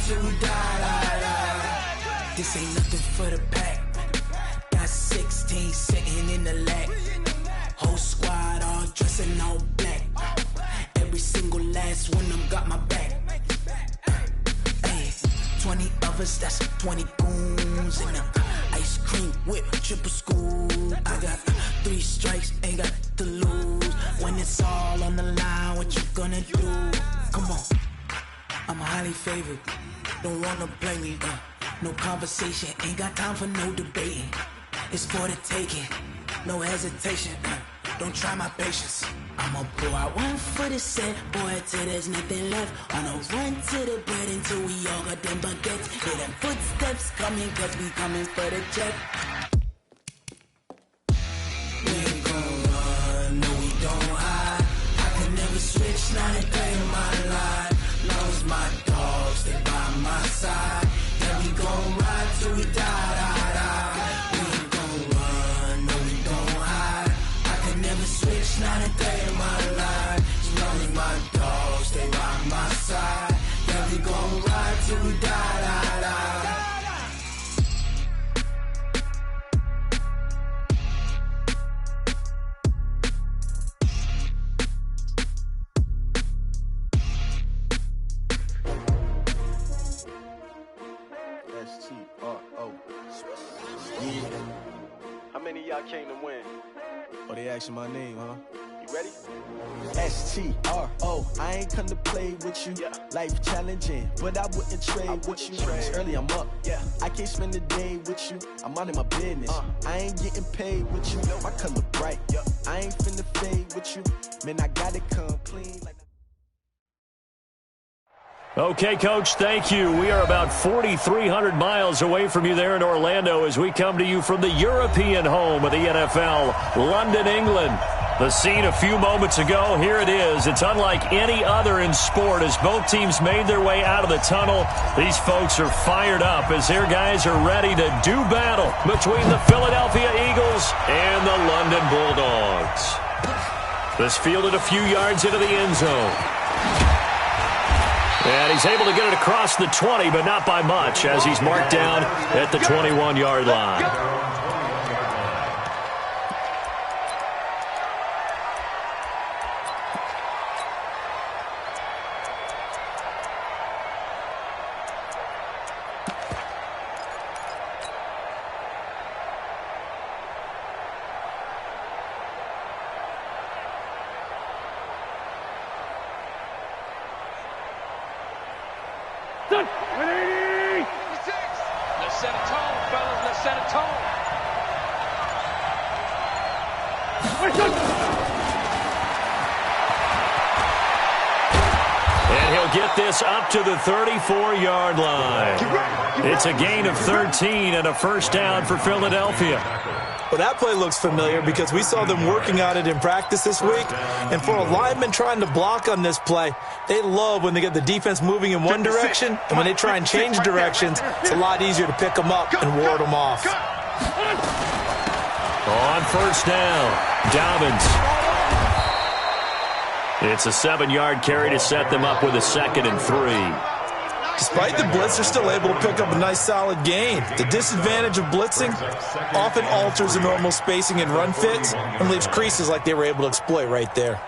till we die. This ain't nothing for the pack. Got 16 sitting in the lag. Whole squad all dressing all black. Every single last one of them got my back. 20 of us, that's 20 goons in them. Ice cream whip, triple scoop. I got 3 strikes, ain't got to lose. When it's all on the line, what you gonna do? Come on, I'm highly favored. Don't wanna play me, no conversation, ain't got time for no debating. It's for the taking, no hesitation. Don't try my patience. I'ma pull out one for the set, boy, till there's nothing left. On a run to the bread until we all got them baguettes. Hear them footsteps coming, cause we coming for the check. We ain't gon' run, no we don't hide. I can never switch, not a day in my life. Long as my dogs, stay by my side. Yeah, we gon' ride till we die. We ain't gon' run, no we don't hide. I can never switch, not a day in my life. As long as my dogs stay by my side. Yeah, we gon' ride till we die. S-T-R-O. Yeah. How many of y'all came to win? Oh, they asking my name, huh? You ready? S-T-R-O. I ain't come to play with you. Life challenging, but I wouldn't trade with you. It's early, I'm up. I can't spend the day with you. I'm out of my business. I ain't getting paid with you. My color bright. I ain't finna fade with you. Man, I gotta come clean like. Okay, Coach, thank you. We are about 4,300 miles away from you there in Orlando as we come to you from the European home of the NFL, London, England. The scene a few moments ago, here it is. It's unlike any other in sport as both teams made their way out of the tunnel. These folks are fired up as their guys are ready to do battle between the Philadelphia Eagles and the London Bulldogs. This fielded a few yards into the end zone. And he's able to get it across the 20, but not by much, as he's marked down at the 21-yard line. And he'll get this up to the 34-yard line. It's a gain of 13 and a first down for Philadelphia. Well, that play looks familiar because we saw them working on it in practice this week. And for a lineman trying to block on this play, they love when they get the defense moving in one direction. And when they try and change directions, it's a lot easier to pick them up and ward them off. On first down, Dobbins. It's a 7-yard carry to set them up with a 2nd and 3. Despite the blitz, they're still able to pick up a nice solid gain. The disadvantage of blitzing often alters the normal spacing and run fits and leaves creases like they were able to exploit right there.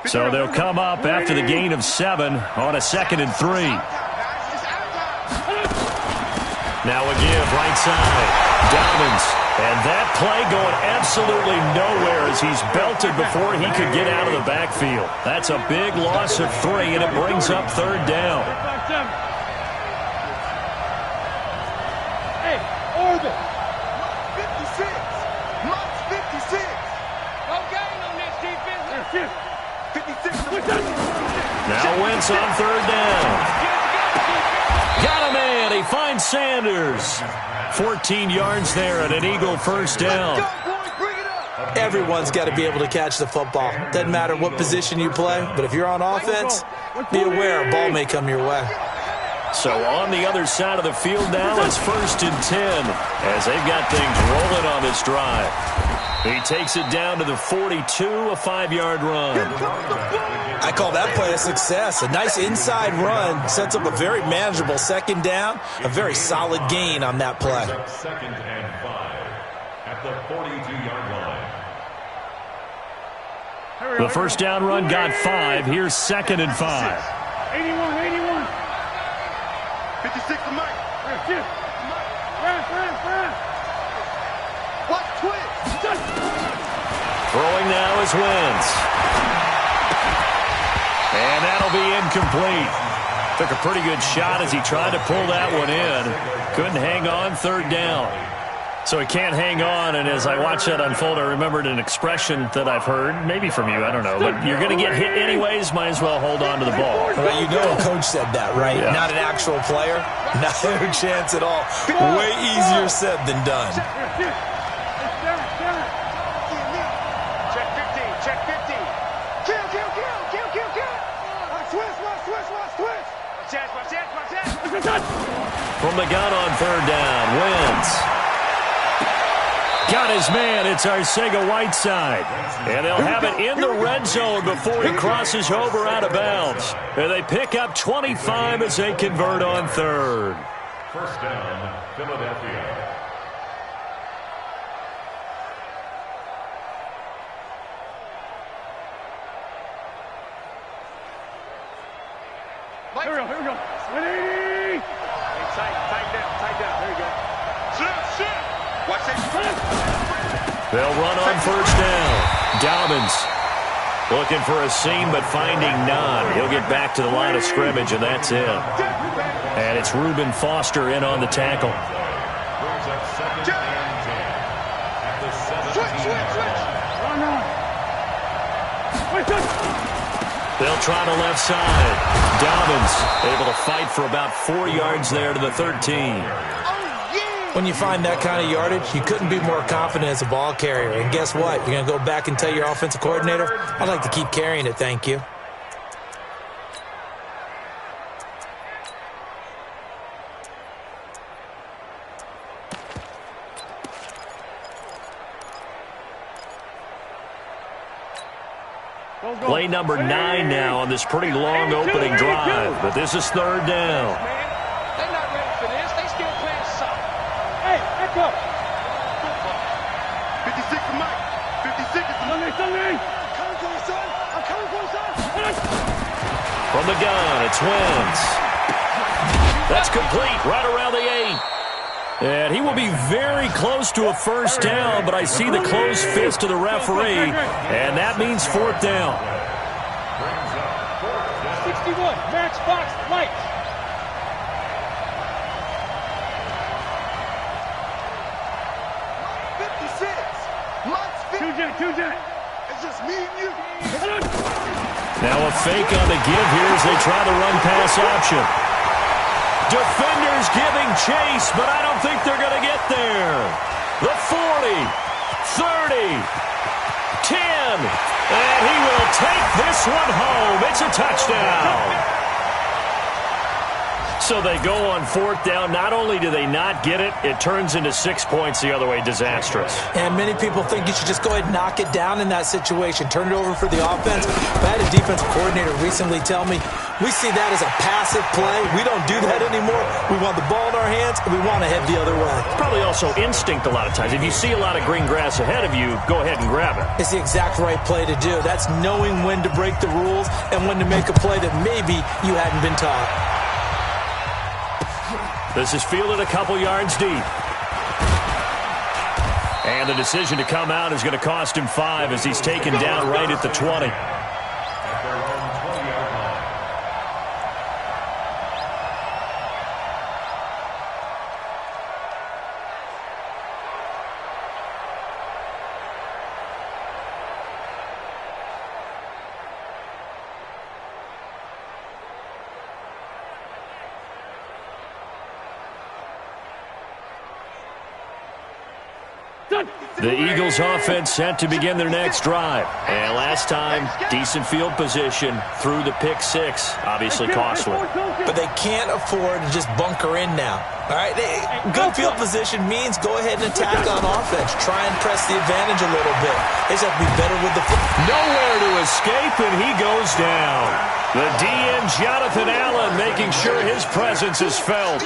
So they'll come up after the gain of 7 on a 2nd and 3. Now a give right side. Dobbins. And that play going absolutely nowhere as he's belted before he could get out of the backfield. That's a big loss of 3, and it brings up 3rd down. Hey, Orbit. 56. Much 56. No gain on this defense. 56. Now Wentz on 3rd down. Got a man. He finds Sanders. 14 yards there and an Eagle first down. Everyone's got to be able to catch the football. Doesn't matter what position you play, but if you're on offense, be aware a ball may come your way. So on the other side of the field now, it's 1st and 10 as they've got things rolling on this drive. He takes it down to the 42, a 5-yard run. I call that play a success. A nice inside run sets up a very manageable 2nd down, a very solid gain on that play. 2nd and 5 at the 42-yard line. The first down run got 5. Here's 2nd and 5. 81. 56 to Mike. Watch twist. Throwing now is Wentz. And that'll be incomplete. Took a pretty good shot as he tried to pull that one in. Couldn't hang on, 3rd down. So he can't hang on, and as I watched that unfold, I remembered an expression that I've heard, maybe from you, I don't know, but you're going to get hit anyways, might as well hold on to the ball. Well, you know a coach said that, right? Yeah. Not an actual player. Not a chance at all. Way easier said than done. Check 15. Check 15. Kill. Watch. From the gun on 3rd down, Wentz. Got his man. It's Arcega-Whiteside. And they'll have it in the red zone before he crosses over out of bounds. And they pick up 25 as they convert on 3rd. 1st down, Philadelphia. Here we go. 180. Tight down. There you go. Sit. Watch that. They'll run on 1st down. Dobbins looking for a seam, but finding none. He'll get back to the line of scrimmage, and that's it. And it's Reuben Foster in on the tackle. Brings up 2nd and 10 at the 17. They'll try the left side. Dobbins able to fight for about 4 yards there to the 13. When you find that kind of yardage, you couldn't be more confident as a ball carrier. And guess what? You're going to go back and tell your offensive coordinator, I'd like to keep carrying it, thank you. Play number 9 now on this pretty long opening drive. But this is 3rd down. They're not ready for this. They still playing soft. Hey, let's go. 56 to Mike. 56 is the money. I'm coming for you, son. From the gun, it's Wentz. That's complete right around the 8. And he will be very close to a 1st down, but I see the closed fist of the referee, and that means 4th down. 61, match box, lights. It's just me and you. Now a fake on the give here as they try the run-pass option. Defenders giving chase, but I don't think they're going to get there. The 40, 30, 10, and he will take this one home. It's a touchdown. So they go on 4th down. Not only do they not get it, it turns into 6 points the other way. Disastrous. And many people think you should just go ahead and knock it down in that situation. Turn it over for the offense. I had a defensive coordinator recently tell me, we see that as a passive play. We don't do that anymore. We want the ball in our hands, and we want to head the other way. Probably also instinct a lot of times. If you see a lot of green grass ahead of you, go ahead and grab it. It's the exact right play to do. That's knowing when to break the rules and when to make a play that maybe you hadn't been taught. This is fielded a couple yards deep. And the decision to come out is going to cost him 5 as he's taken down right at the 20. The Eagles offense set to begin their next drive. And last time, decent field position through the pick six. Obviously costly. But they can't afford to just bunker in now. All right, good field position means go ahead and attack on offense. Try and press the advantage a little bit. They just have to be better with the football. Nowhere to escape, and he goes down. The DN, Jonathan Allen, making sure his presence is felt.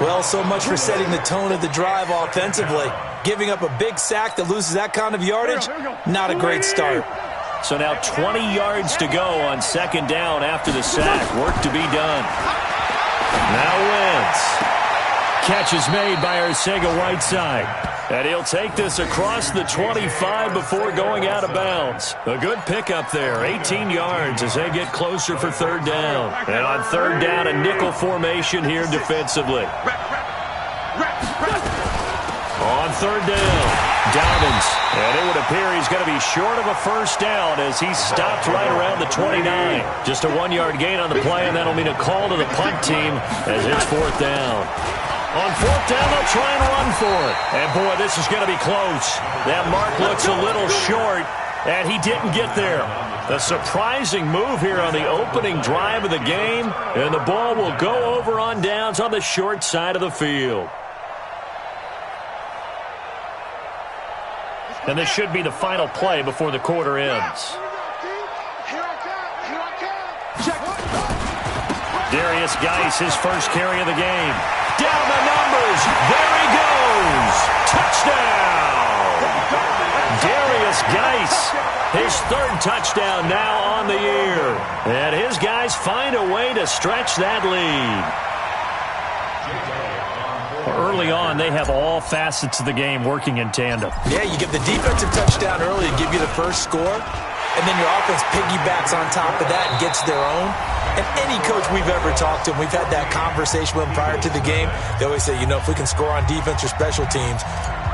Well, so much for setting the tone of the drive offensively. Giving up a big sack that loses that kind of yardage, not a great start. So now 20 yards to go on second down after the sack. Work to be done. Now Wentz. Catch is made by Arcega-Whiteside. And he'll take this across the 25 before going out of bounds. A good pickup there, 18 yards as they get closer for third down. And on third down, a nickel formation here defensively. On third down, Dobbins. And it would appear he's going to be short of a first down as he stopped right around the 29. Just a 1-yard gain on the play, and that'll mean a call to the punt team as it's fourth down. On fourth down, they'll try and run for it. And, boy, this is going to be close. That mark looks a little short, and he didn't get there. A surprising move here on the opening drive of the game, and the ball will go over on downs on the short side of the field. And this should be the final play before the quarter ends. Darius Geis, his first carry of the game. Down the numbers. There he goes. Touchdown. Darius Geis, his third touchdown now on the year. And his guys find a way to stretch that lead. Early on, they have all facets of the game working in tandem. Yeah, you get the defensive touchdown early to give you the first score, and then your offense piggybacks on top of that and gets their own. And any coach we've ever talked to, and we've had that conversation with them prior to the game, they always say, you know, if we can score on defense or special teams,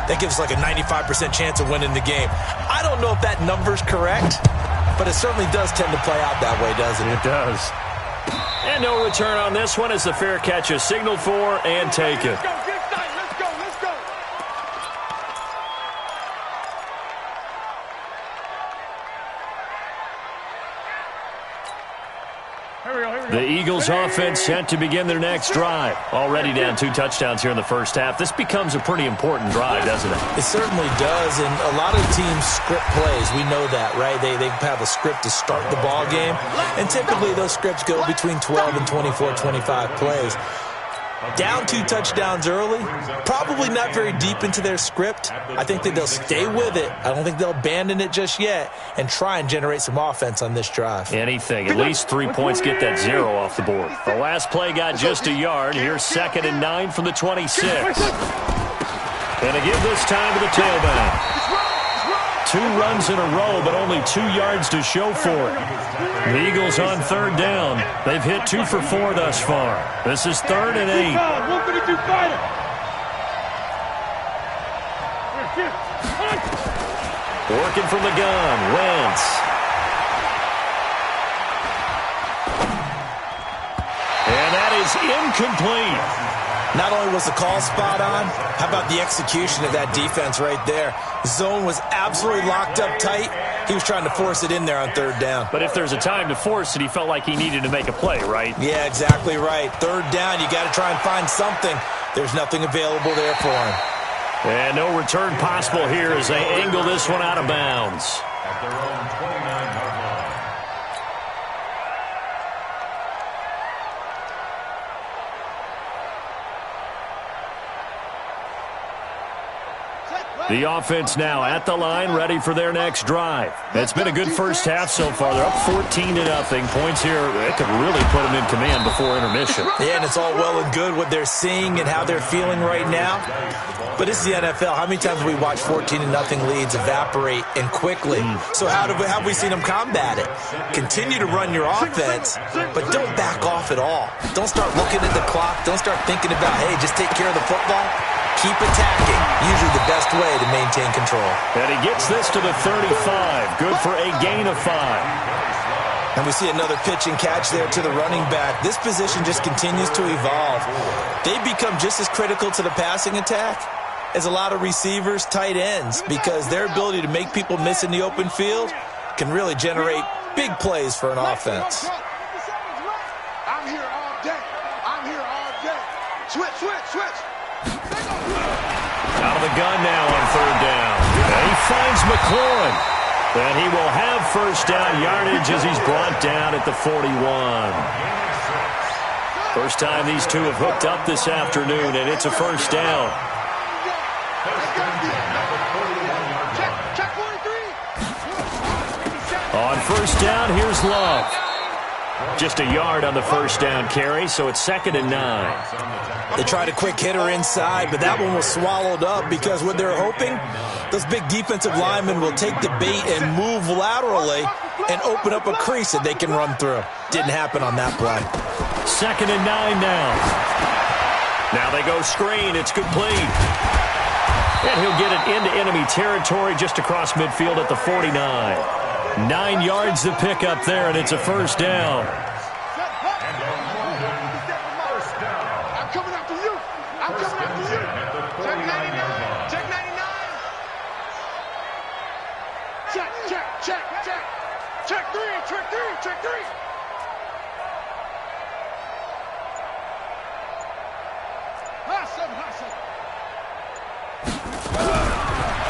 that gives us like a 95% chance of winning the game. I don't know if that number's correct, but it certainly does tend to play out that way, doesn't it? It does. And no return on this one as the fair catch is signaled for and taken. The Eagles offense set to begin their next drive. Already down 2 touchdowns here in the first half. This becomes a pretty important drive, doesn't it? It certainly does, and a lot of teams script plays. We know that, right? They have a script to start the ball game, and typically those scripts go between 12 and 24, 25 plays. Down 2 touchdowns early, probably not very deep into their script. I think that they'll stay with it. I don't think they'll abandon it just yet and try and generate some offense on this drive. Anything. At least 3 points get that 0 off the board. The last play got just a yard. Here's 2nd and 9 from the 26. And to give this time to the tailback. 2 runs in a row, but only 2 yards to show for it. The Eagles on third down. They've hit 2 for 4 thus far. This is 3rd and 8. Working from the gun, Wentz. And that is incomplete. Not only was the call spot on, how about the execution of that defense right there? Zone was absolutely locked up tight. He was trying to force it in there on third down. But if there's a time to force it, he felt like he needed to make a play, right? Yeah, exactly right. Third down, you got to try and find something. There's nothing available there for him. And no return possible here as they angle this one out of bounds. At their own 29-yard line. The offense now at the line, ready for their next drive. It's been a good first half so far. They're up 14-0. Points here, it could really put them in command before intermission. Yeah, and it's all well and good what they're seeing and how they're feeling right now. But it's the NFL. How many times have we watched 14-0 leads evaporate and quickly? So how have we seen them combat it? Continue to run your offense, but don't back off at all. Don't start looking at the clock. Don't start thinking about, hey, just take care of the football. Keep attacking. Usually the best way to maintain control. And he gets this to the 35. Good for a gain of 5. And we see another pitch and catch there to the running back. This position just continues to evolve. They become just as critical to the passing attack is a lot of receivers, tight ends, because their ability to make people miss in the open field can really generate big plays for an offense. I'm here all day. I'm here all day. Switch. Out of the gun now on third down. And he finds McLaurin. And he will have first down yardage as he's brought down at the 41. First time these two have hooked up this afternoon, and it's a first down. On first down, here's Love. Just a yard on the first down carry, so it's 2nd and 9. They tried a quick hitter inside, but that one was swallowed up because what they're hoping, those big defensive linemen will take the bait and move laterally and open up a crease that they can run through. Didn't happen on that play. 2nd and 9 now. Now they go screen. It's complete. And he'll get it into enemy territory just across midfield at the 49. 9 yards to pick up there, and it's a first down. I'm coming after you. Check 99. Check 99. Check 3.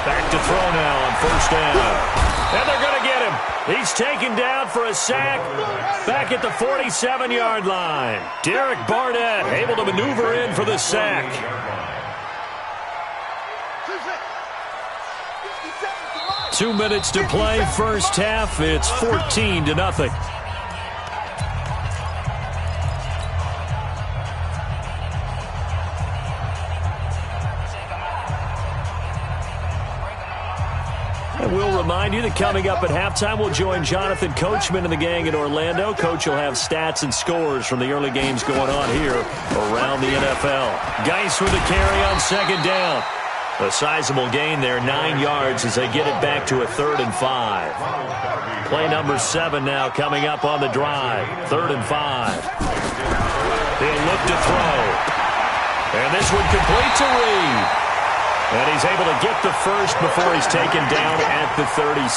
Back to throw now on first down. And they're going to get him. He's taken down for a sack back at the 47-yard line. Derek Barnett able to maneuver in for the sack. Two minutes to play, first half. It's 14-0. And we'll remind you that coming up at halftime, we'll join Jonathan Coachman and the gang in Orlando. Coach will have stats and scores from the early games going on here around the NFL. Geis with the carry on second down. A sizable gain there, 9 yards as they get it back to a 3rd and 5. Play number 7 now coming up on the drive. 3rd and 5. They'll look to throw. And this one complete to Reed. And he's able to get the first before he's taken down at the 36.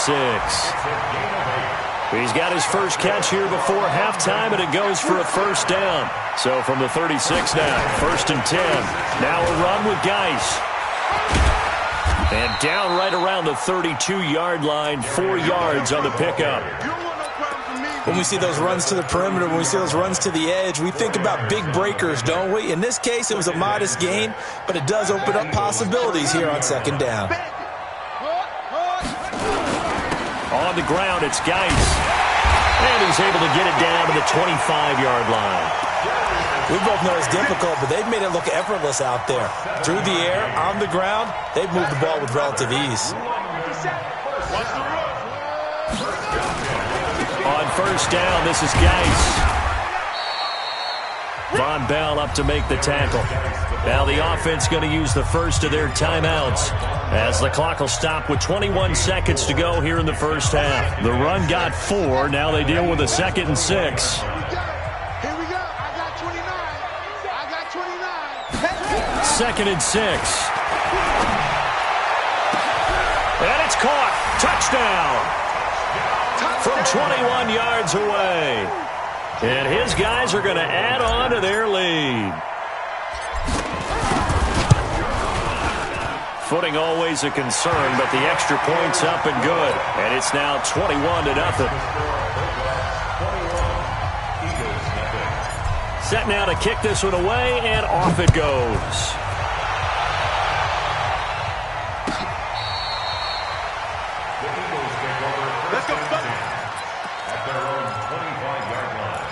He's got his first catch here before halftime, and it goes for a first down. So from the 36 now, 1st and 10. Now a run with Geis. And down right around the 32-yard line, 4 yards on the pickup. When we see those runs to the perimeter, when we see those runs to the edge, we think about big breakers, don't we? In this case, it was a modest gain, but it does open up possibilities here on second down. On the ground, it's Geis. And he's able to get it down to the 25-yard line. We both know it's difficult, but they've made it look effortless out there. Through the air, on the ground, they've moved the ball with relative ease. On first down, this is Geis. Von Bell up to make the tackle. Now the offense going to use the first of their timeouts as the clock will stop with 21 seconds to go here in the first half. The run got 4. Now they deal with a 2nd and 6. Here we go. I got 29. 2nd and 6. And it's caught. Touchdown. From 21 yards away. And his guys are going to add on to their lead. Footing always a concern, but the extra point's up and good. And it's now 21-0. Set now to kick this one away, and off it goes. Let's go, at their own 25-yard line.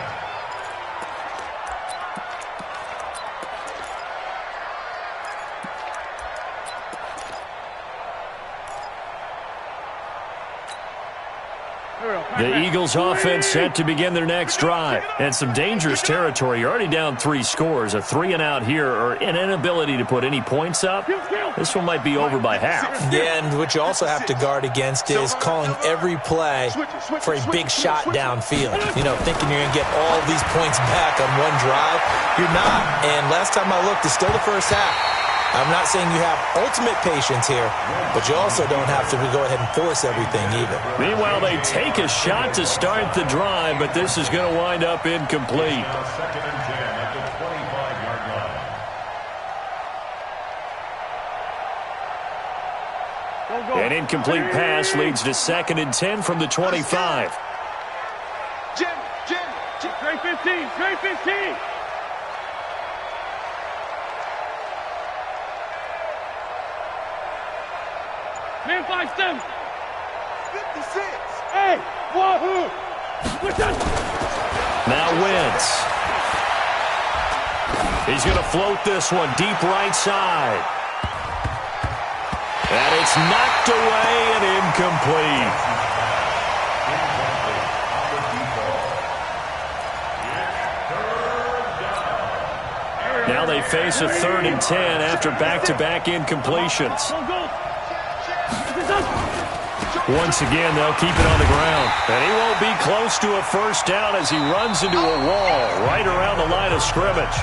The Eagles offense set to begin their next drive. And some dangerous territory. You're already down 3 scores. A 3-and-out here, or an inability to put any points up. This one might be over by half. Yeah, and what you also have to guard against is calling every play for a big shot downfield. You know, thinking you're going to get all these points back on one drive. You're not. And last time I looked, it's still the first half. I'm not saying you have ultimate patience here, but you also don't have to go ahead and force everything either. Meanwhile, they take a shot to start the drive, but this is going to wind up incomplete. Second and 10 at the 25-yard line. An incomplete pass leads to 2nd and 10 from the 25. Jim, straight 15, straight 15. Man 5-7. 56. Hey, wahoo. Now Wentz. He's going to float this one deep right side. And it's knocked away and incomplete. Now they face a 3rd and 10 after back-to-back incompletions. Once again, they'll keep it on the ground. And he won't be close to a first down as he runs into a wall right around the line of scrimmage.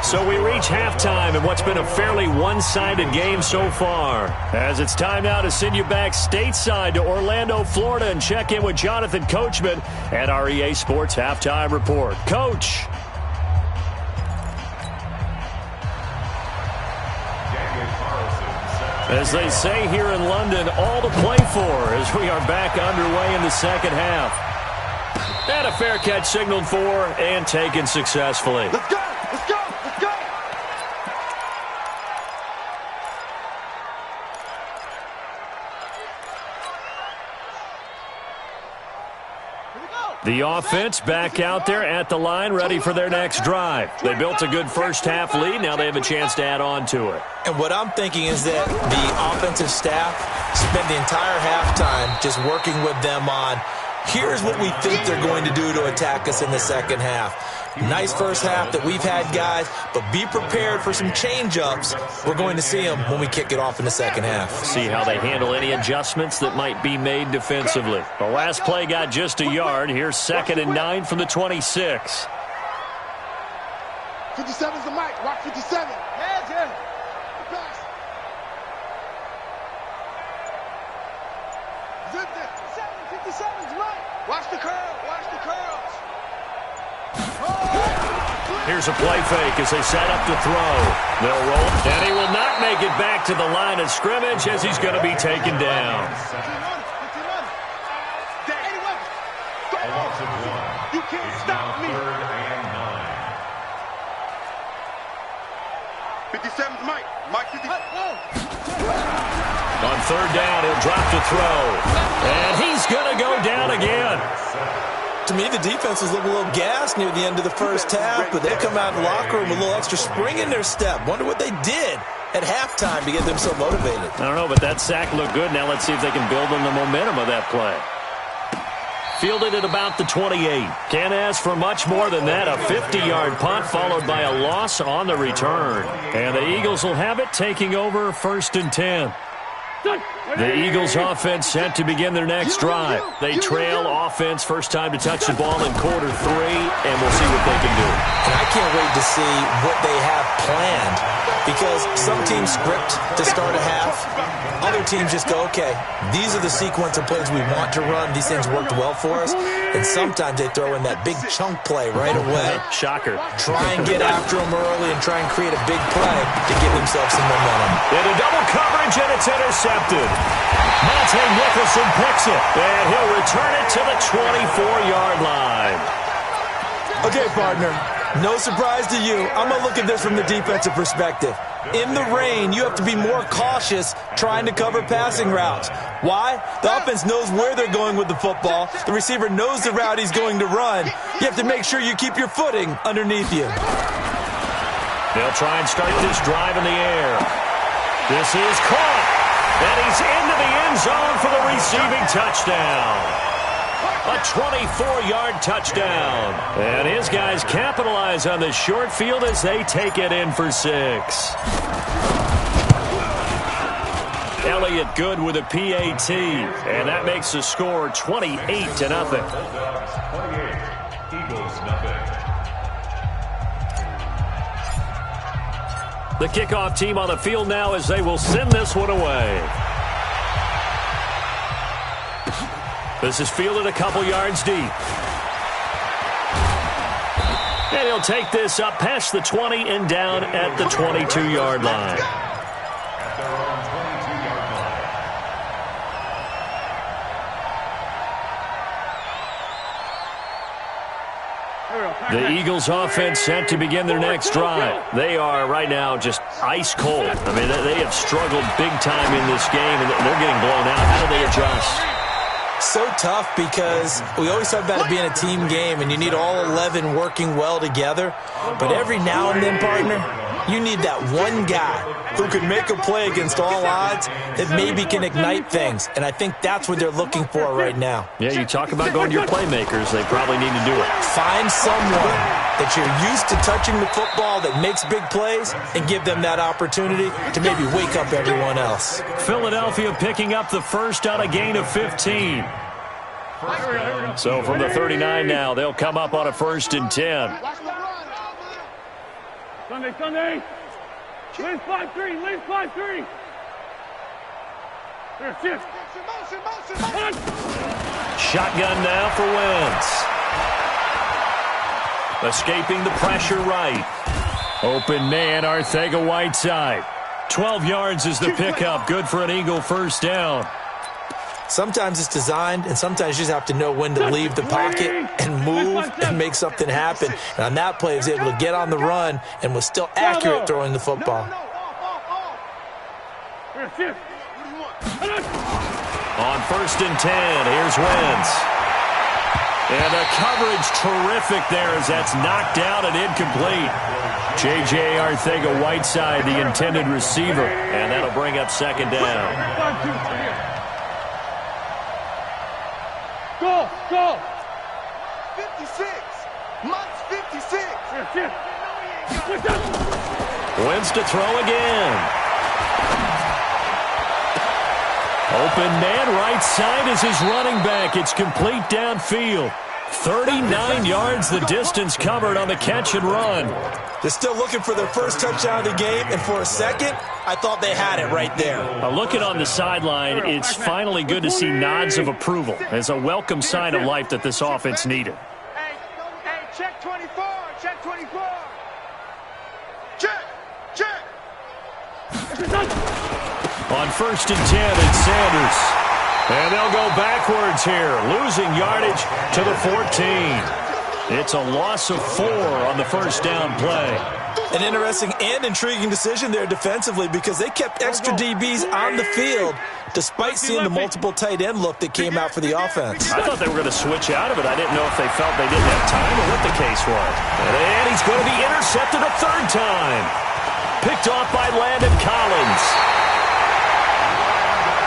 So we reach halftime in what's been a fairly one-sided game so far. As it's time now to send you back stateside to Orlando, Florida, and check in with Jonathan Coachman at our EA Sports Halftime Report. Coach. As they say here in London, all to play for as we are back underway in the second half. And a fair catch signaled for and taken successfully. Let's go, let's go, let's go. The offense back out there at the line, ready for their next drive. They built a good first half lead. Now they have a chance to add on to it. And what I'm thinking is that the offensive staff spent the entire halftime just working with them on, here's what we think they're going to do to attack us in the second half. Nice first half that we've had, guys, but be prepared for some change-ups. We're going to see them when we kick it off in the second half. See how they handle any adjustments that might be made defensively. The last play got just a yard. Here's 2nd and 9 from the 26. 57's the mic. Watch 57. Yeah, Jim. The pass. Zip this. 57's right. Watch the curl. Watch the curls. Here's a play fake as they set up to throw. They'll roll, and he will not make it back to the line of scrimmage as he's going to be taken down. You can't stop me. 57's Mike. Mike 57. On 3rd down, he'll drop to throw. And he's going to go down again. To me, the defense was looking a little gassed near the end of the first half, but they come out of the locker room with a little extra spring in their step. Wonder what they did at halftime to get them so motivated. I don't know, but that sack looked good. Now let's see if they can build on the momentum of that play. Fielded at about the 28. Can't ask for much more than that. A 50-yard punt followed by a loss on the return. And the Eagles will have it, taking over 1st and 10. The Eagles offense set to begin their next drive. They trail offense, first time to touch the ball in quarter 3, and we'll see what they can do. And I can't wait to see what they have planned, because some teams script to start a half. Other teams just go, okay, these are the sequence of plays we want to run. These things worked well for us. And sometimes they throw in that big chunk play right away. Shocker. Try and get after them early and try and create a big play to give themselves some momentum. Into double coverage, and it's intercepted. Monte Nicholson picks it, and he'll return it to the 24-yard line. Okay, partner, no surprise to you. I'm going to look at this from the defensive perspective. In the rain, you have to be more cautious trying to cover passing routes. Why? The offense knows where they're going with the football. The receiver knows the route he's going to run. You have to make sure you keep your footing underneath you. They'll try and start this drive in the air. This is caught. And he's into the end zone for the receiving touchdown. A 24-yard touchdown. And his guys capitalize on the short field as they take it in for 6. Elliott good with a PAT. And that makes the score 28-0. Bulldogs 28, Eagles nothing. The kickoff team on the field now as they will send this one away. This is fielded a couple yards deep. And he'll take this up past the 20 and down at the 22-yard line. The Eagles offense set to begin their next drive. They are right now just ice cold. I mean, they have struggled big time in this game, and they're getting blown out. How do they adjust? So tough because we always talk about it being a team game, and you need all 11 working well together. But every now and then, partner, you need that one guy who can make a play against all odds that maybe can ignite things. And I think that's what they're looking for right now. Yeah, you talk about going to your playmakers. They probably need to do it. Find someone that you're used to touching the football that makes big plays and give them that opportunity to maybe wake up everyone else. Philadelphia picking up the first on a gain of 15. So from the 39 now, they'll come up on a 1st and 10. Sunday. Lean 5-3. Lean 5-3. There, shift. Motion. Shotgun now for Wentz. Escaping the pressure right. Open man, Arcega-Whiteside. 12 yards is the pickup. Good for an Eagle first down. Sometimes it's designed, and sometimes you just have to know when to leave the pocket and move and make something happen. And on that play, he was able to get on the run and was still accurate throwing the football. On 1st and 10, here's Wentz. And the coverage terrific there as that's knocked down and incomplete. J.J. Arcega-Whiteside, the intended receiver, and that'll bring up 2nd down. Go! 56. Mike's 56. Wentz to throw again. Open man, right side is his running back. It's complete downfield. 39 yards the distance covered on the catch and run. They're still looking for their first touchdown of the game, and for a second, I thought they had it right there. Looking on the sideline, it's finally good to see nods of approval. It's a welcome sign of life that this offense needed. Hey, check 24. Check 24. Check. On 1st and 10, it's Sanders. And they'll go backwards here, losing yardage to the 14. It's a loss of 4 on the first down play. An interesting and intriguing decision there defensively because they kept extra DBs on the field despite seeing the multiple tight end look that came out for the offense. I thought they were going to switch out of it. I didn't know if they felt they didn't have time or what the case was. And he's going to be intercepted a 3rd time. Picked off by Landon Collins.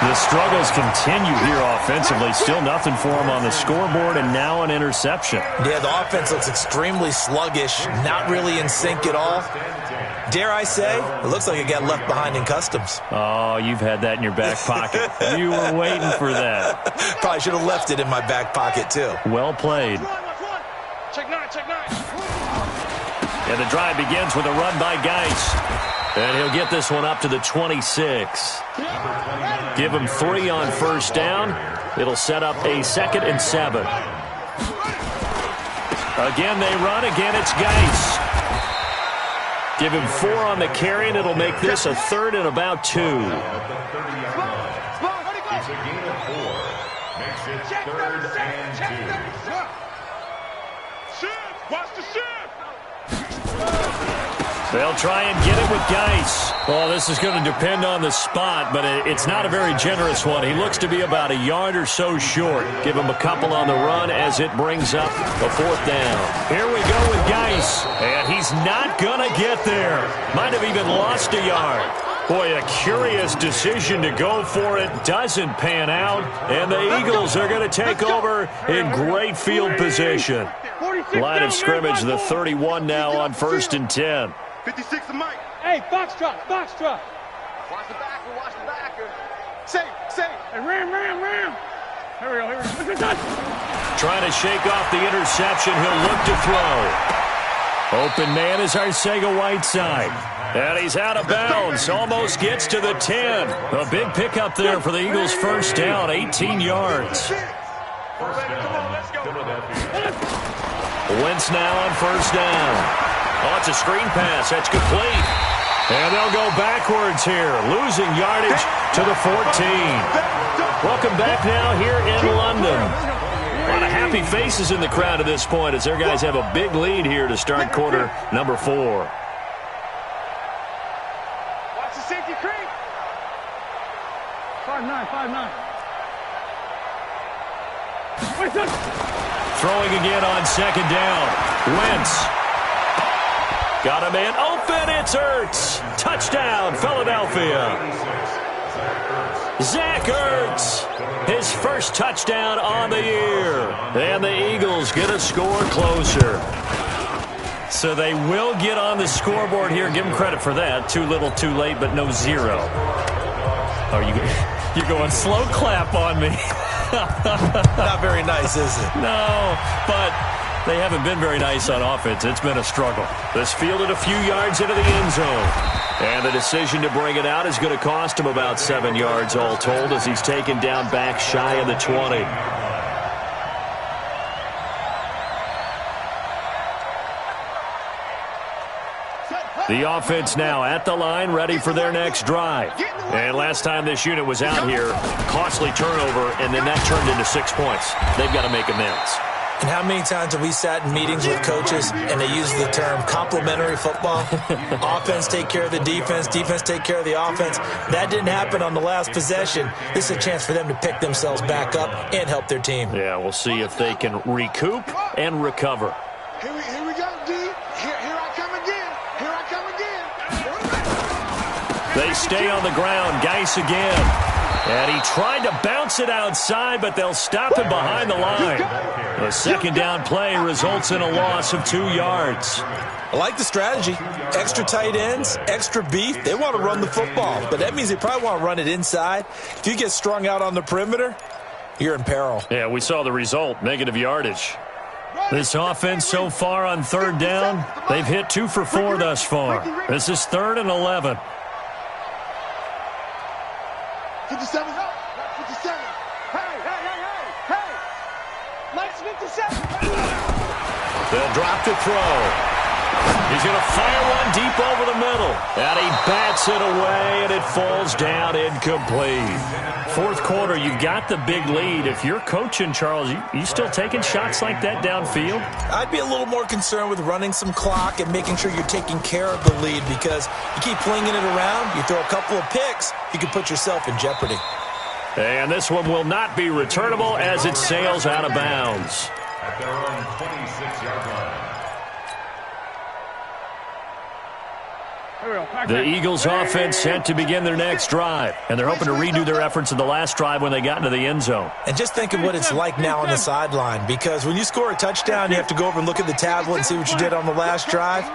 The struggles continue here offensively. Still nothing for him on the scoreboard, and now an interception. Yeah, the offense looks extremely sluggish, not really in sync at all. Dare I say, it looks like it got left behind in customs. Oh, you've had that in your back pocket. You were waiting for that. Probably should have left it in my back pocket, too. Well played. Check 9. And the drive begins with a run by Geis. And he'll get this one up to the 26. Give him 3 on first down. It'll set up a 2nd and 7. Again, they run. Again, it's Geis. Give him 4 on the carry, and it'll make this a 3rd and about 2. It's a gain of 4. Makes it 3rd and 2. Watch the shift. They'll try and get it with Geis. Well, this is going to depend on the spot, but it's not a very generous one. He looks to be about a yard or so short. Give him a couple on the run as it brings up a 4th down. Here we go with Geis, and he's not going to get there. Might have even lost a yard. Boy, a curious decision to go for it. Doesn't pan out, and the Eagles are going to take over in great field position. Line of scrimmage, the 31 now on 1st and 10. 56 of Mike. Hey, box drop. Watch the backer. Safe. Hey, ram. Here we go. Trying to shake off the interception. He'll look to throw. Open man is Arcega-Whiteside. And he's out of bounds. Almost gets to the 10. A big pickup there for the Eagles' first down, 18 yards. Wentz now on first down. Oh, it's a screen pass. That's complete. And they'll go backwards here, losing yardage to the 14. Welcome back now here in London. A lot of happy faces in the crowd at this point as their guys have a big lead here to start quarter number 4. Watch the safety creep. 5-9, 5-9. Throwing again on second down. Wentz. Got a man open. It's Ertz. Touchdown, Philadelphia. Zach Ertz. His first touchdown on the year. And the Eagles get a score closer. So they will get on the scoreboard here. Give them credit for that. Too little, too late, but no 0. Oh, you're going slow clap on me. Not very nice, is it? No, but they haven't been very nice on offense. It's been a struggle. This fielded a few yards into the end zone. And the decision to bring it out is going to cost him about 7 yards all told as he's taken down back shy of the 20. The offense now at the line, ready for their next drive. And last time this unit was out here, costly turnover, and then that turned into 6 points. They've got to make amends. And how many times have we sat in meetings with coaches and they use the term complementary football? Offense take care of the defense, defense take care of the offense. That didn't happen on the last possession. This is a chance for them to pick themselves back up and help their team. Yeah, we'll see if they can recoup and recover. Here we go, D. Here I come again. Here I come again. They stay on the ground. Geis again. And he tried to bounce it outside, but they'll stop him behind the line. The second down play results in a loss of 2 yards. I like the strategy. Extra tight ends, extra beef. They want to run the football, but that means they probably want to run it inside. If you get strung out on the perimeter, you're in peril. Yeah, we saw the result, negative yardage. This offense so far on third down, they've hit 2 for 4 thus far. This is 3rd and 11. 57. 57. Hey. Mike's 57. They'll drop to throw. He's going to fire one deep over the middle. And he bats it away, and it falls down incomplete. Fourth quarter, you've got the big lead. If you're coaching, Charles, you still taking shots like that downfield? I'd be a little more concerned with running some clock and making sure you're taking care of the lead because you keep flinging it around, you throw a couple of picks, you can put yourself in jeopardy. And this one will not be returnable as it sails out of bounds. At their own 26-yard line. The Eagles offense set to begin their next drive, and they're hoping to redo their efforts in the last drive when they got into the end zone. And just think of what it's like now on the sideline, because when you score a touchdown, you have to go over and look at the tablet and see what you did on the last drive.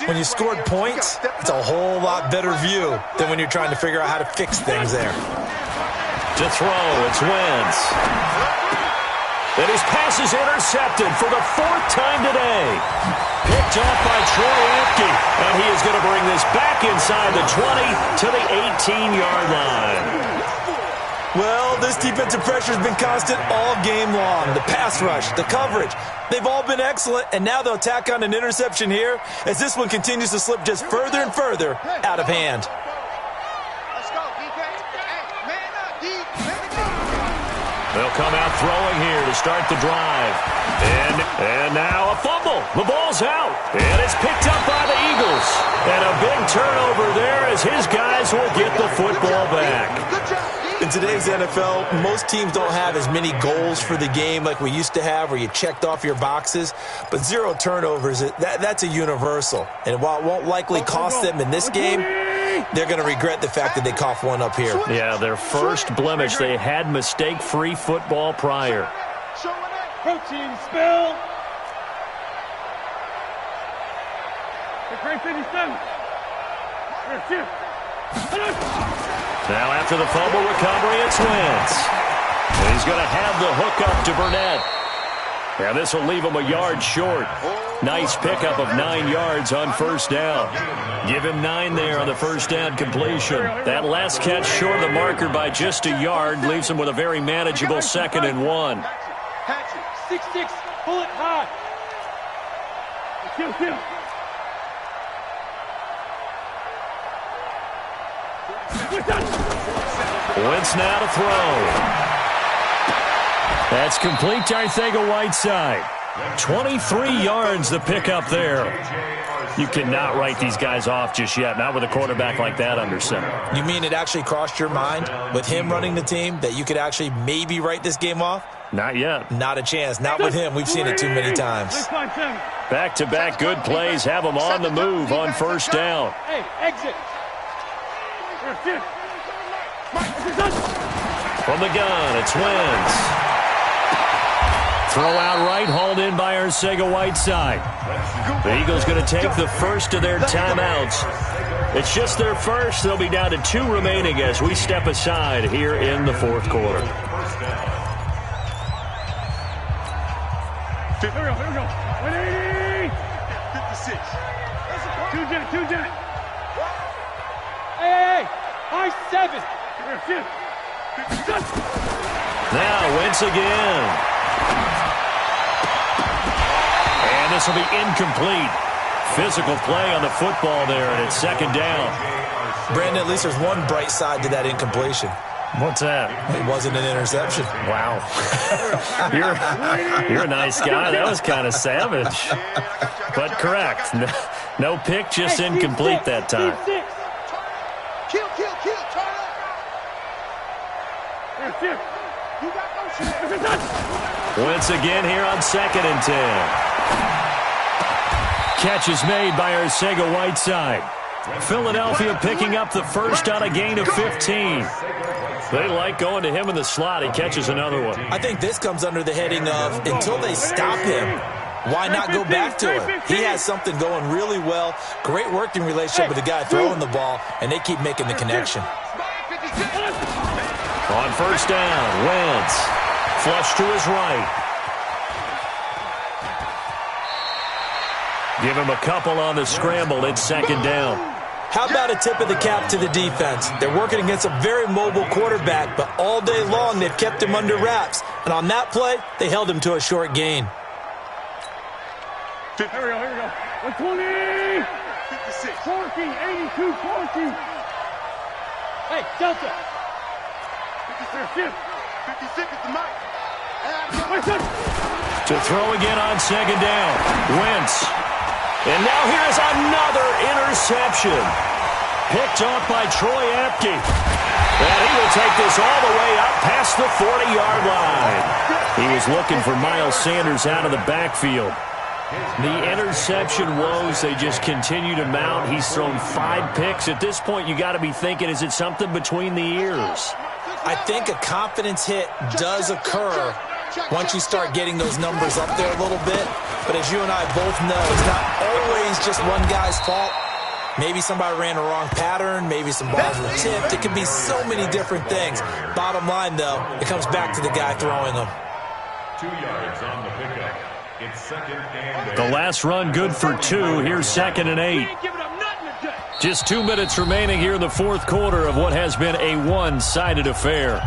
When you scored points, it's a whole lot better view than when you're trying to figure out how to fix things there. To throw, it's Wentz. And his pass is intercepted for the 4th time today. Picked off by Troy Apke. And he is going to bring this back inside the 20 to the 18-yard line. Well, this defensive pressure has been constant all game long. The pass rush, the coverage, they've all been excellent. And now they'll tack on an interception here as this one continues to slip just further and further out of hand. They'll come out throwing here to start the drive. And now a fumble. The ball's out. And it's picked up by the Eagles. And a big turnover there as his guys will get the football back. In today's NFL, most teams don't have as many goals for the game like we used to have where you checked off your boxes. But 0 turnovers, that's a universal. And while it won't likely cost them in this game, they're going to regret the fact that they coughed one up here. Yeah, their first blemish. They had mistake-free football prior. Protein spill. Great 57. Now after the fumble recovery, it's Wentz. And he's going to have the hook up to Burnett. And this will leave him a yard short. Nice pickup of 9 yards on first down. Give him 9 there on the first down completion. That last catch short of the marker by just a yard leaves him with a very manageable 2nd and 1. 6-6, pull it high. Kill. Wentz now to throw. That's complete to Arcega-Whiteside. 23 yards the pickup there. You cannot write these guys off just yet, not with a quarterback like that under center. You mean it actually crossed your mind with him running the team that you could actually maybe write this game off? Not yet. Not a chance. Not with him. We've seen it too many times. Back-to-back good plays have him on the move on first down. Hey, exit. From the gun, it's Wentz. Throw out right, hauled in by Arcega-Whiteside. The Eagles going to take the first of their timeouts. It's just their first. They'll be down to 2 remaining as we step aside here in the fourth quarter. Here we go. 180. 56. Two jet. Hey. High 7. Now Wentz again. And this will be incomplete. Physical play on the football there, and it's 2nd down. Brandon, at least there's one bright side to that incompletion. What's that? It wasn't an interception. Wow. You're a nice guy. That was kind of savage. But correct. No pick, just incomplete that time. Kill. Wentz again here on 2nd and 10. Catch is made by Arcega-Whiteside. Philadelphia picking up the first on a gain of 15. They like going to him in the slot. He catches another one. I think this comes under the heading of until they stop him, why not go back to him? He has something going really well. Great working relationship with the guy throwing the ball, and they keep making the connection. On first down, Wentz. Flush to his right. Give him a couple on the scramble. It's 2nd down. How about a tip of the cap to the defense? They're working against a very mobile quarterback, but all day long they've kept him under wraps. And on that play, they held him to a short gain. Here we go. 120. 56. 40. 82. 40. Hey, Delta. 56 is the mic. To throw again on 2nd down. Wentz. And now here's another interception. Picked off by Troy Apke. And he will take this all the way up past the 40-yard line. He was looking for Miles Sanders out of the backfield. The interception woes, they just continue to mount. He's thrown 5 picks. At this point, you got to be thinking, is it something between the ears? I think a confidence hit does occur once you start getting those numbers up there a little bit. But as you and I both know, it's not always just one guy's fault. Maybe somebody ran a wrong pattern. Maybe some balls were tipped. It can be so many different things. Bottom line, though, it comes back to the guy throwing them. 2 yards on the pickup. It's 2nd and 8. The last run good for 2. Here's 2nd and 8. Just 2 minutes remaining here in the fourth quarter of what has been a one-sided affair.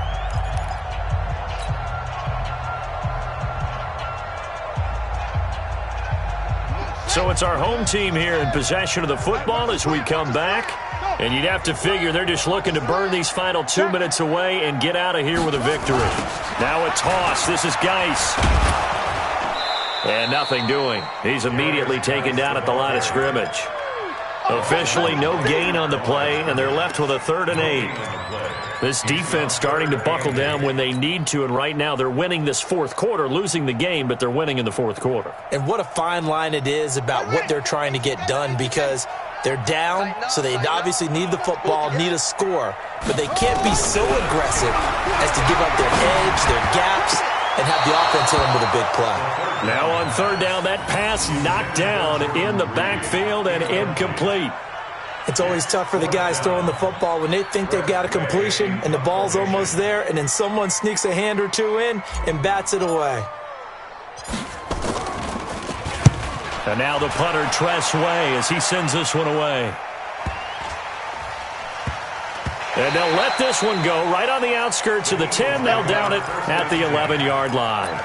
So it's our home team here in possession of the football as we come back. And you'd have to figure they're just looking to burn these final 2 minutes away and get out of here with a victory. Now a toss. This is Geis. And nothing doing. He's immediately taken down at the line of scrimmage. Officially no gain on the play, and they're left with a 3rd and 8. This defense starting to buckle down when they need to, and right now they're winning this fourth quarter, losing the game, but they're winning in the fourth quarter. And what a fine line it is about what they're trying to get done, because they're down, so they obviously need the football, need a score, but they can't be so aggressive as to give up their edge, their gaps, and have the offense hit them with a big play. Now on 3rd down, that pass knocked down in the backfield and incomplete. It's always tough for the guys throwing the football when they think they've got a completion and the ball's almost there, and then someone sneaks a hand or two in and bats it away. And now the punter, Tress Way, as he sends this one away. And they'll let this one go right on the outskirts of the 10. They'll down it at the 11-yard line.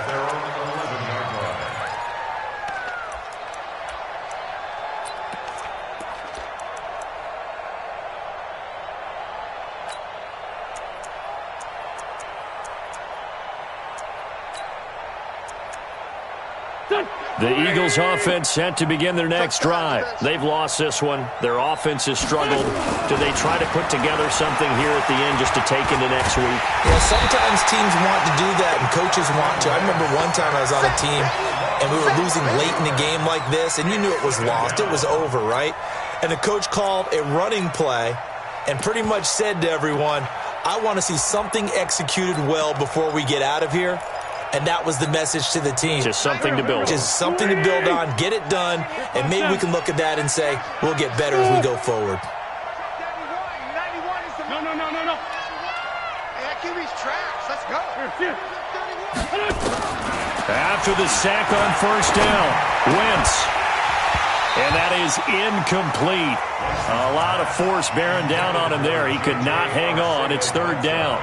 The Eagles offense set to begin their next drive. They've lost this one. Their offense has struggled. Do they try to put together something here at the end just to take into next week? Yeah, sometimes teams want to do that and coaches want to. I remember one time I was on a team and we were losing late in the game like this, and you knew it was lost. It was over, right? And the coach called a running play and pretty much said to everyone, I want to see something executed well before we get out of here. And that was the message to the team. Just something to build on. Just something to build on, get it done, and maybe we can look at that and say, we'll get better as we go forward. No. Hey, I can reach tracks. Let's go. After the sack on first down, Wentz. And that is incomplete. A lot of force bearing down on him there. He could not hang on. It's third down.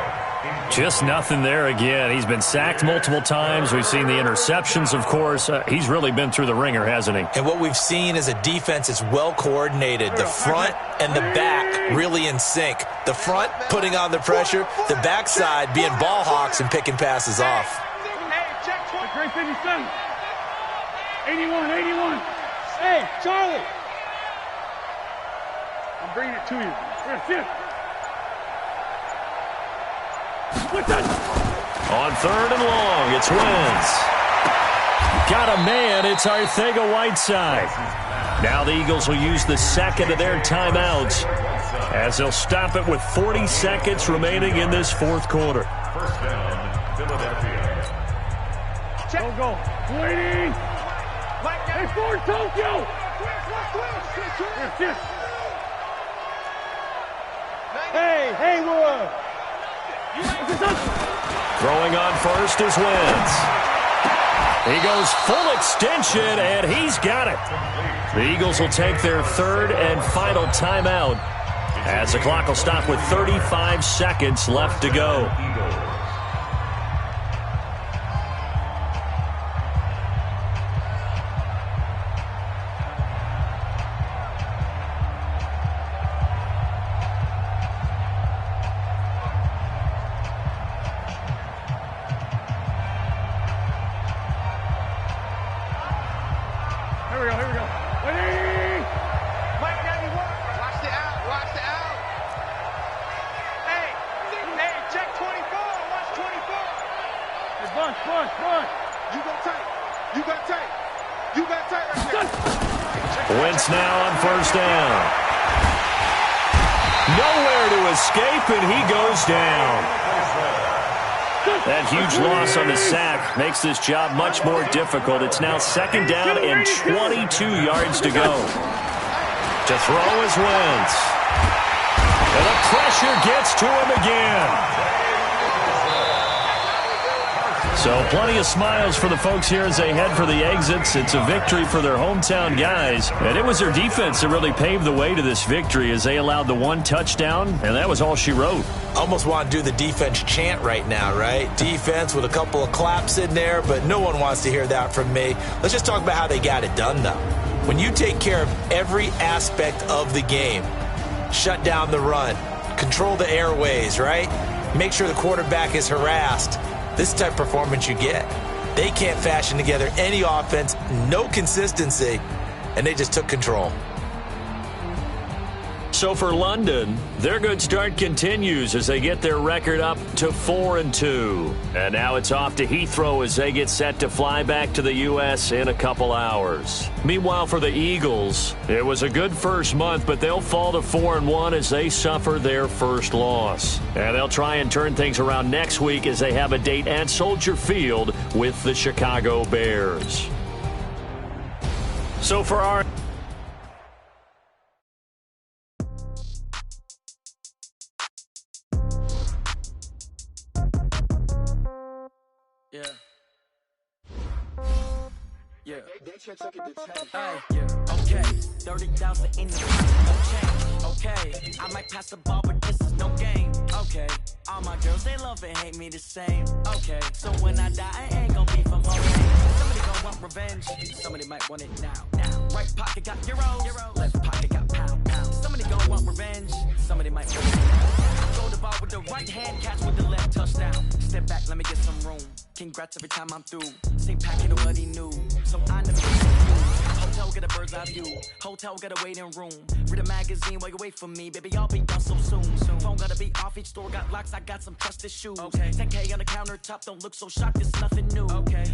Just nothing there again. He's been sacked multiple times. We've seen the interceptions, of course. He's really been through the ringer, hasn't he? And what we've seen is a defense that's well coordinated. The front and the back really in sync. The front putting on the pressure. The backside being ball hawks and picking passes off. Hey, check 357. 81. Hey, Charlie. I'm bringing it to you. Here. On third and long, it's Wentz. Got a man, it's Arcega-Whiteside. Now the Eagles will use the second of their timeouts as they'll stop it with 40 seconds remaining in this fourth quarter. First down, Philadelphia. Go. Waiting. Hey, Ford, Tokyo. Hey, Wood. Throwing on first is Wentz. He goes full extension, and he's got it. The Eagles will take their third and final timeout as the clock will stop with 35 seconds left to go. Here we go. Waiting. Mike 91. Watch the out. Hey, check 24. Watch 24. Hey, bunch. You got tight right there. Wentz now on first down. Nowhere to escape, and he goes down. That huge loss on the sack makes this job much more difficult. It's now second down and 22 yards to go. To throw is Wentz. And the pressure gets to him again. So plenty of smiles for the folks here as they head for the exits. It's a victory for their hometown guys. And it was their defense that really paved the way to this victory as they allowed the one touchdown, and that was all she wrote. Almost want to do the defense chant right now, right? Defense with a couple of claps in there, but no one wants to hear that from me. Let's just talk about how they got it done, though. When you take care of every aspect of the game, shut down the run, control the airways, right? Make sure the quarterback is harassed. This type of performance you get. They can't fashion together any offense, no consistency, and they just took control. So for London, their good start continues as they get their record up to 4-2. And now it's off to Heathrow as they get set to fly back to the U.S. in a couple hours. Meanwhile, for the Eagles, it was a good first month, but they'll fall to 4-1 as they suffer their first loss. And they'll try and turn things around next week as they have a date at Soldier Field with the Chicago Bears. So for our... Okay, 30,000 in the pocket, no change. Okay, I might pass the ball, but this is no game. Okay, all my girls, they love and hate me the same. Okay, so when I die, I ain't gonna be from home. Somebody gon' want revenge, somebody might want it now. Right pocket got euros, left pocket got pound. Somebody gon' want revenge, somebody might want it now. Throw the ball with the right hand, catch with the left, touchdown. Step back, let me get some room. Congrats every time I'm through. Same packet of what he knew, so I never get confused. Hotel get a bird's eye view. Hotel got a waiting room. Read a magazine while you wait for me, baby. I'll be done so soon. Phone gotta be off. Each store got locks. I got some trusted shoes. Okay. 10K on the countertop. Don't look so shocked. It's nothing new. Okay.